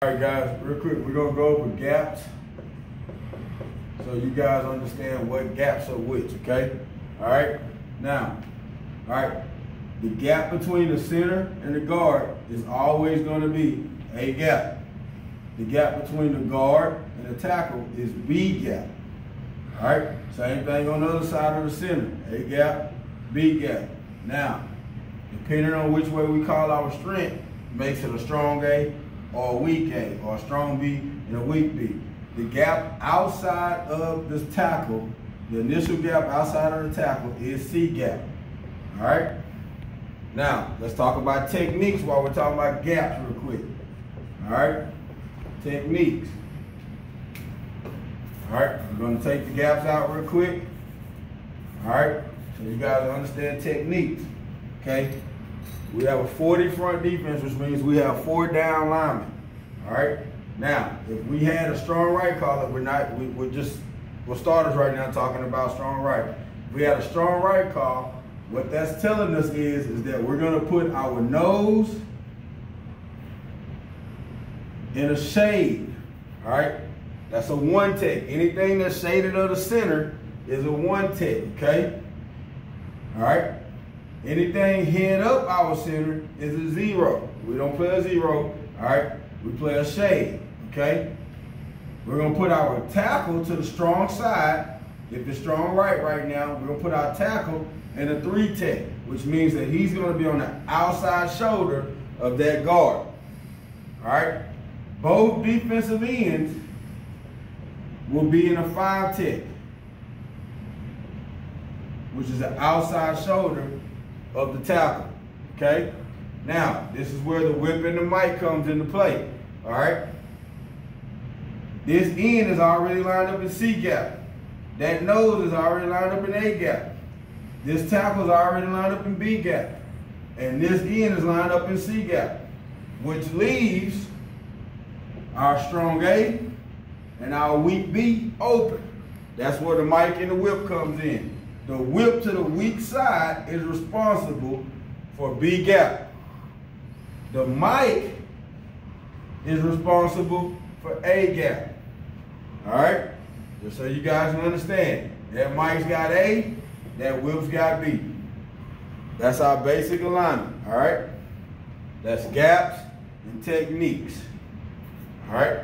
All right, guys, real quick, we're gonna go over gaps so you guys understand what gaps are which, okay? All right, now, all right, the gap between the center and the guard is always gonna be A gap. The gap between the guard and the tackle is B gap. All right, same thing on the other side of the center, A gap, B gap. Now, depending on which way we call our strength, makes it a strong A or a weak A, or a strong B and a weak B. The gap outside of the tackle, the initial gap outside of the tackle is C gap. All right? Now, let's talk about techniques while we're talking about gaps real quick. All right? Techniques. All right, we're gonna take the gaps out real quick. All right, so you guys understand techniques, okay? We have a 40 front defense, which means we have 4 down linemen. All right. Now, if we had a strong right caller, we're starters right now talking about strong right. If we had a strong right call, what that's telling us is that we're gonna put our nose in a shade. All right. That's a 1 tech. Anything that's shaded of the center is a 1 tech. Okay. All right. Anything head up our center is a 0. We don't play a 0, all right? We play a shade, okay? We're gonna put our tackle to the strong side. If it's strong right now, we're gonna put our tackle in a 3 tech, which means that he's gonna be on the outside shoulder of that guard, all right? Both defensive ends will be in a 5 tech, which is the outside shoulder of the tackle, okay? Now, this is where the whip and the mic comes into play, all right? This end is already lined up in C gap. That nose is already lined up in A gap. This tackle is already lined up in B gap. And this end is lined up in C gap, which leaves our strong A and our weak B open. That's where the mic and the whip comes in. The whip to the weak side is responsible for B gap. The mic is responsible for A gap. All right? Just so you guys can understand. That mic's got A, that whip's got B. That's our basic alignment, all right? That's gaps and techniques, all right?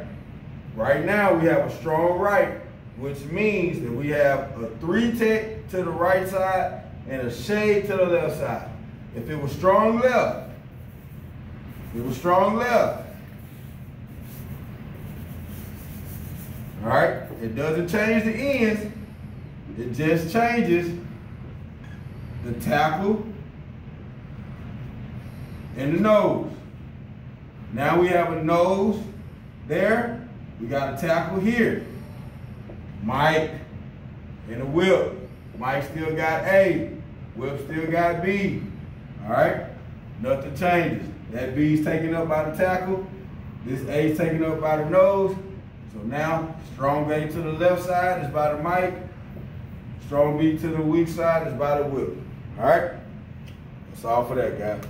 Right now we have a strong right, which means that we have a 3 tech to the right side and a shade to the left side. If it was strong left, it was strong left. All right, it doesn't change the ends, it just changes the tackle and the nose. Now we have a nose there, we got a tackle here. Mike and a whip. Mike still got A, whip still got B. All right? Nothing changes. That B's taken up by the tackle. This A's taken up by the nose. So now, strong A to the left side is by the mic. Strong B to the weak side is by the whip. All right? That's all for that, guys.